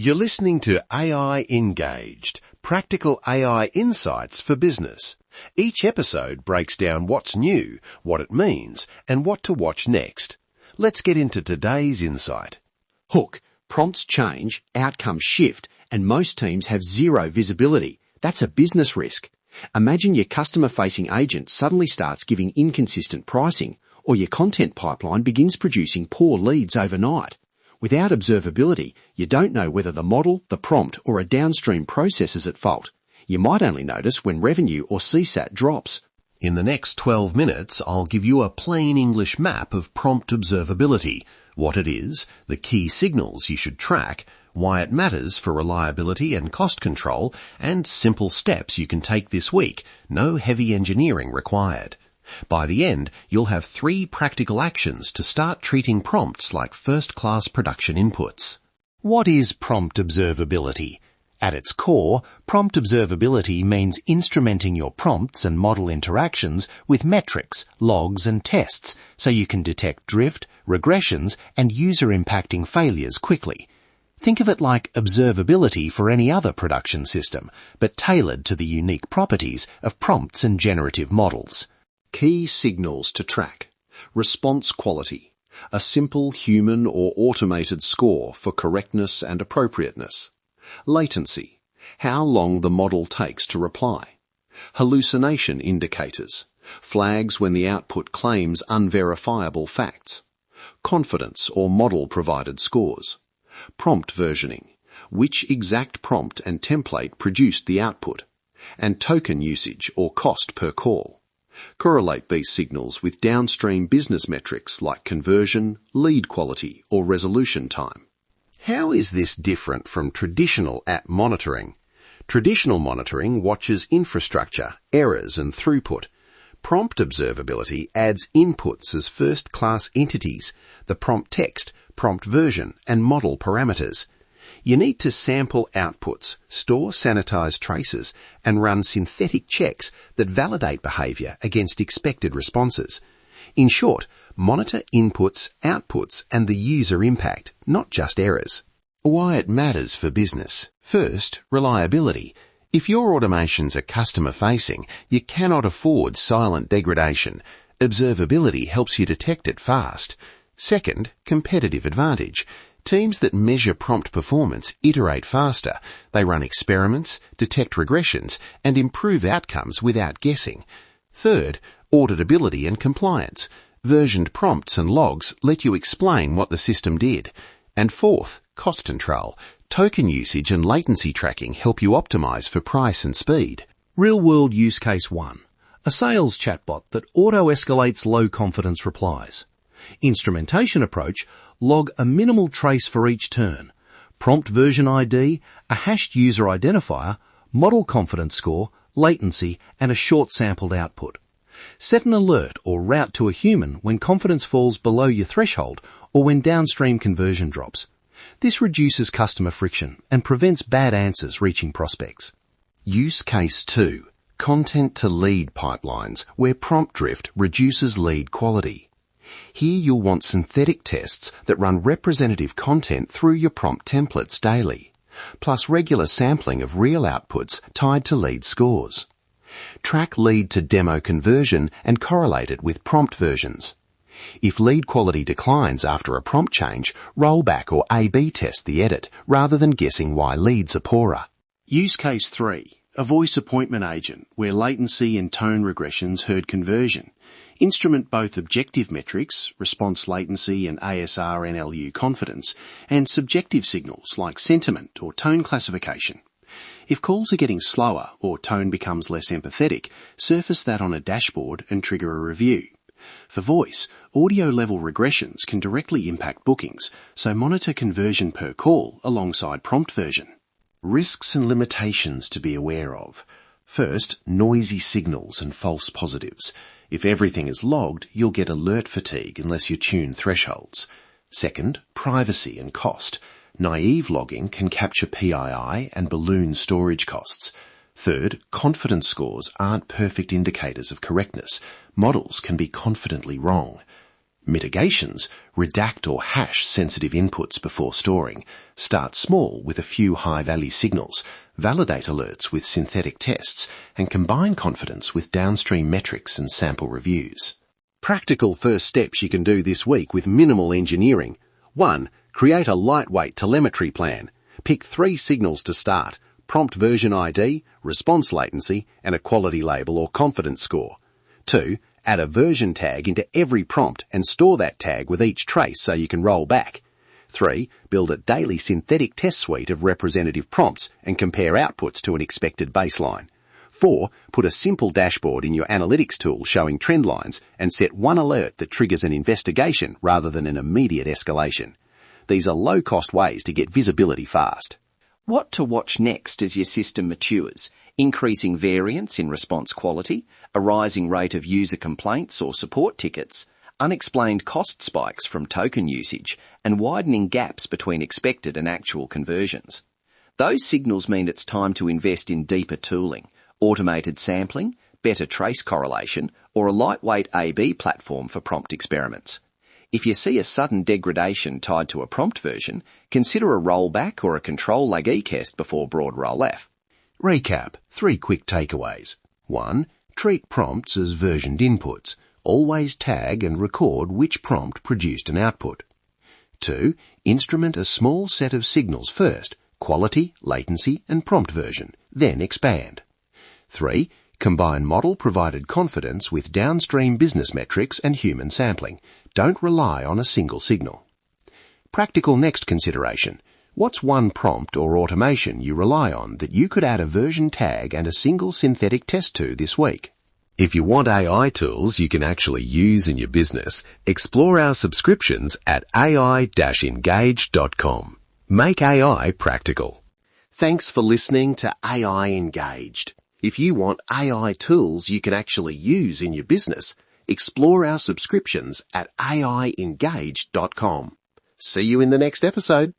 You're listening to AI Engaged, practical AI insights for business. Each episode breaks down what's new, what it means, and what to watch next. Let's get into today's insight. Hook, prompts change, outcomes shift, and most teams have zero visibility. That's a business risk. Imagine your customer-facing agent suddenly starts giving inconsistent pricing, or your content pipeline begins producing poor leads overnight. Without observability, you don't know whether the model, the prompt, or a downstream process is at fault. You might only notice when revenue or CSAT drops. In the next 12 minutes, I'll give you a plain English map of prompt observability, what it is, the key signals you should track, why it matters for reliability and cost control, and simple steps you can take this week, no heavy engineering required. By the end, you'll have 3 practical actions to start treating prompts like first-class production inputs. What is prompt observability? At its core, prompt observability means instrumenting your prompts and model interactions with metrics, logs, and tests so you can detect drift, regressions, and user-impacting failures quickly. Think of it like observability for any other production system, but tailored to the unique properties of prompts and generative models. Key signals to track. Response quality. A simple human or automated score for correctness and appropriateness. Latency. How long the model takes to reply. Hallucination indicators. Flags when the output claims unverifiable facts. Confidence or model-provided scores. Prompt versioning. Which exact prompt and template produced the output. And token usage or cost per call. Correlate these signals with downstream business metrics like conversion, lead quality, or resolution time. How is this different from traditional app monitoring? Traditional monitoring watches infrastructure, errors, and throughput. Prompt observability adds inputs as first-class entities, the prompt text, prompt version, and model parameters. You need to sample outputs, store sanitized traces, and run synthetic checks that validate behavior against expected responses. In short, monitor inputs, outputs, and the user impact, not just errors. Why it matters for business. First, reliability. If your automations are customer-facing, you cannot afford silent degradation. Observability helps you detect it fast. Second, competitive advantage. Teams that measure prompt performance iterate faster. They run experiments, detect regressions, and improve outcomes without guessing. Third, auditability and compliance. Versioned prompts and logs let you explain what the system did. And fourth, cost control. Token usage and latency tracking help you optimize for price and speed. Real-world use case 1. A sales chatbot that auto-escalates low-confidence replies. Instrumentation approach, log a minimal trace for each turn. Prompt version ID, a hashed user identifier, model confidence score, latency, and a short sampled output. Set an alert or route to a human when confidence falls below your threshold or when downstream conversion drops. This reduces customer friction and prevents bad answers reaching prospects. Use case 2. Content to lead pipelines, where prompt drift reduces lead quality. Here you'll want synthetic tests that run representative content through your prompt templates daily, plus regular sampling of real outputs tied to lead scores. Track lead to demo conversion and correlate it with prompt versions. If lead quality declines after a prompt change, roll back or A/B test the edit rather than guessing why leads are poorer. Use case 3. A voice appointment agent where latency and tone regressions hurt conversion. Instrument both objective metrics, response latency and ASR/NLU confidence, and subjective signals like sentiment or tone classification. If calls are getting slower or tone becomes less empathetic, surface that on a dashboard and trigger a review. For voice, audio-level regressions can directly impact bookings, so monitor conversion per call alongside prompt version. Risks and limitations to be aware of. First, noisy signals and false positives. If everything is logged, you'll get alert fatigue unless you tune thresholds. Second, privacy and cost. Naive logging can capture PII and balloon storage costs. Third, confidence scores aren't perfect indicators of correctness. Models can be confidently wrong. Mitigations redact or hash sensitive inputs before storing, start small with a few high-value signals, validate alerts with synthetic tests, and combine confidence with downstream metrics and sample reviews. Practical first steps you can do this week with minimal engineering. 1. Create a lightweight telemetry plan. Pick 3 signals to start: prompt version ID, response latency, and a quality label or confidence score. 2. Add a version tag into every prompt and store that tag with each trace so you can roll back. 3. Build a daily synthetic test suite of representative prompts and compare outputs to an expected baseline. 4. Put a simple dashboard in your analytics tool showing trend lines and set one alert that triggers an investigation rather than an immediate escalation. These are low-cost ways to get visibility fast. What to watch next as your system matures: increasing variance in response quality, a rising rate of user complaints or support tickets, unexplained cost spikes from token usage, and widening gaps between expected and actual conversions. Those signals mean it's time to invest in deeper tooling, automated sampling, better trace correlation, or a lightweight A/B platform for prompt experiments. If you see a sudden degradation tied to a prompt version, consider a rollback or a control lag test before broad roll-off. Recap. 3 quick takeaways. 1. Treat prompts as versioned inputs. Always tag and record which prompt produced an output. 2. Instrument a small set of signals first: quality, latency, and prompt version, then expand. 3. Combine model-provided confidence with downstream business metrics and human sampling. Don't rely on a single signal. Practical next consideration. What's one prompt or automation you rely on that you could add a version tag and a single synthetic test to this week? If you want AI tools you can actually use in your business, explore our subscriptions at ai-engaged.com. Make AI practical. Thanks for listening to AI Engaged. If you want AI tools you can actually use in your business, explore our subscriptions at ai-engaged.com. See you in the next episode.